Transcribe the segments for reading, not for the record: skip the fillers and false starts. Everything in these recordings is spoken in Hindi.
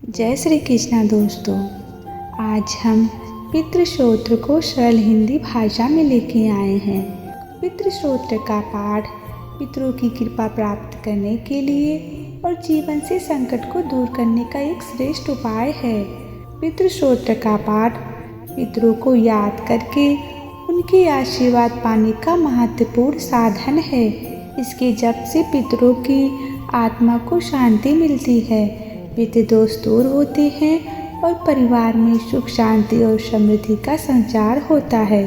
जय श्री कृष्णा दोस्तों। आज हम पितृ स्तोत्र को सरल हिंदी भाषा में लेके आए हैं। पितृ स्तोत्र का पाठ पितरों की कृपा प्राप्त करने के लिए और जीवन से संकट को दूर करने का एक श्रेष्ठ उपाय है। पितृ स्तोत्र का पाठ पितरों को याद करके उनके आशीर्वाद पाने का महत्वपूर्ण साधन है। इसके जप से पितरों की आत्मा को शांति मिलती है, पितृ दोष दूर होते हैं और परिवार में सुख शांति और समृद्धि का संचार होता है।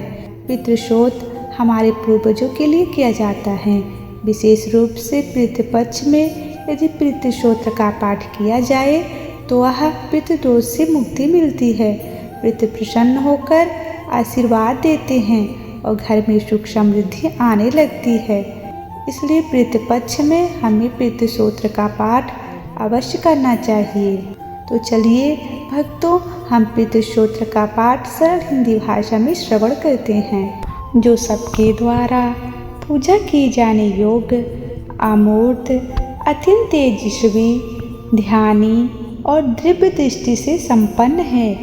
पितृ स्तोत्र हमारे पूर्वजों के लिए किया जाता है। विशेष रूप से पितृ पक्ष में यदि पितृ स्तोत्र का पाठ किया जाए तो वह पितृ दोष से मुक्ति मिलती है। पितृ प्रसन्न होकर आशीर्वाद देते हैं और घर में सुख समृद्धि आने लगती है। इसलिए पितृ पक्ष में हमें पितृ स्तोत्र का पाठ अवश्य करना चाहिए। तो चलिए भक्तों, हम पितृ स्तोत्र का पाठ सरल हिंदी भाषा में श्रवण करते हैं, जो सबके द्वारा पूजा की जाने योग्य, अमूर्त, अत्यंत तेजस्वी, ध्यानी और दिव्य दृष्टि से संपन्न है।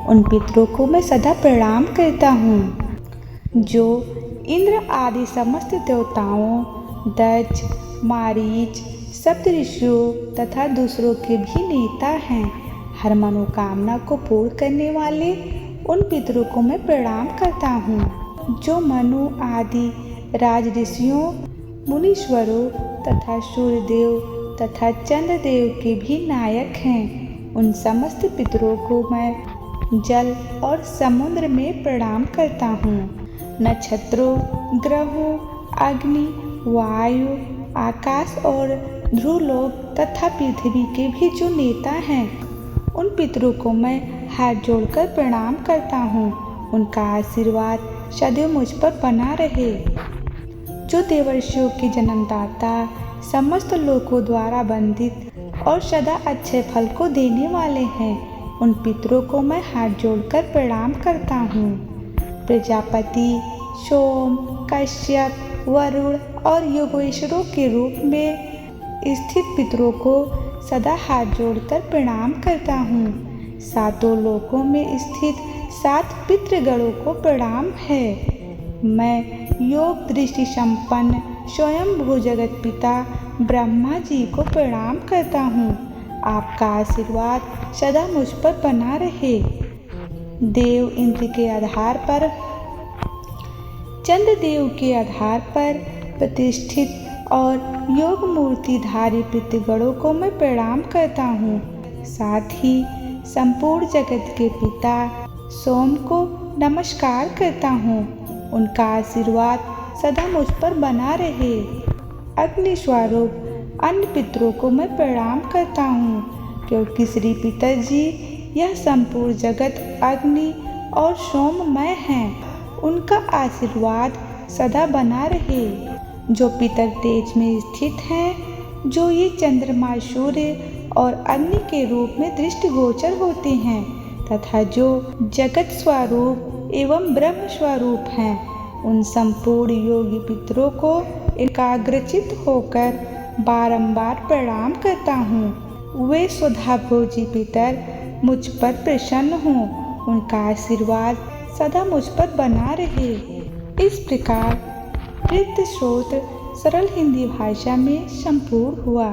उन पितरों को मैं सदा प्रणाम करता हूँ, जो इंद्र आदि समस्त देवताओं, दक्ष, मारीच, सप्त ऋषियों तथा दूसरों के भी नेता हैं। हर मनोकामना को पूर्ण करने वाले उन पितरों को मैं प्रणाम करता हूँ, जो मनु आदि राज ऋषियों, मुनीश्वरों तथा सूर्यदेव तथा चंद्रदेव के भी नायक हैं। उन समस्त पितरों को मैं जल और समुद्र में प्रणाम करता हूँ। नक्षत्रों, ग्रहों, अग्नि, वायु, आकाश और ध्रुवलोक तथा पृथ्वी के भी जो नेता हैं, उन पितरों को मैं हाथ जोड़कर प्रणाम करता हूँ। उनका आशीर्वाद सदैव मुझ पर बना रहे। जो देवर्षियों के जन्मदाता, समस्त लोकों द्वारा वंदित और सदा अच्छे फल को देने वाले हैं, उन पितरों को मैं हाथ जोड़कर प्रणाम करता हूँ। प्रजापति, सोम, कश्यप, वरुण और योगेश्वरों के रूप में स्थित पितरों को सदा हाथ जोड़कर प्रणाम करता हूँ। सातों लोकों में स्थित 7 पितृगणों को प्रणाम है। मैं योग दृष्टि संपन्न स्वयं भू जगत पिता ब्रह्मा जी को प्रणाम करता हूँ। आपका आशीर्वाद सदा मुझ पर बना रहे। देव इंद्र के आधार पर, चंद्रदेव के आधार पर प्रतिष्ठित और योग मूर्तिधारी पितृगणों को मैं प्रणाम करता हूँ। साथ ही संपूर्ण जगत के पिता सोम को नमस्कार करता हूँ। उनका आशीर्वाद सदा मुझ पर बना रहे। अग्नि स्वरूप अन्य पितरों को मैं प्रणाम करता हूँ, क्योंकि श्री पिताजी यह संपूर्ण जगत अग्नि और सोममय हैं। उनका आशीर्वाद सदा बना रहे। जो पितर तेज में स्थित हैं, जो ये चंद्रमा, सूर्य और अग्नि के रूप में दृष्टिगोचर होते हैं तथा जो जगत स्वरूप एवं ब्रह्म स्वरूप हैं, उन संपूर्ण योगी पितरों को एकाग्रचित होकर बारंबार प्रणाम करता हूँ। वे स्वधाभोजी पितर मुझ पर प्रसन्न हों। उनका आशीर्वाद सदा मुझ पर बना रहे। इस प्रकार पितृ स्तोत्र सरल हिंदी भाषा में संपूर्ण हुआ।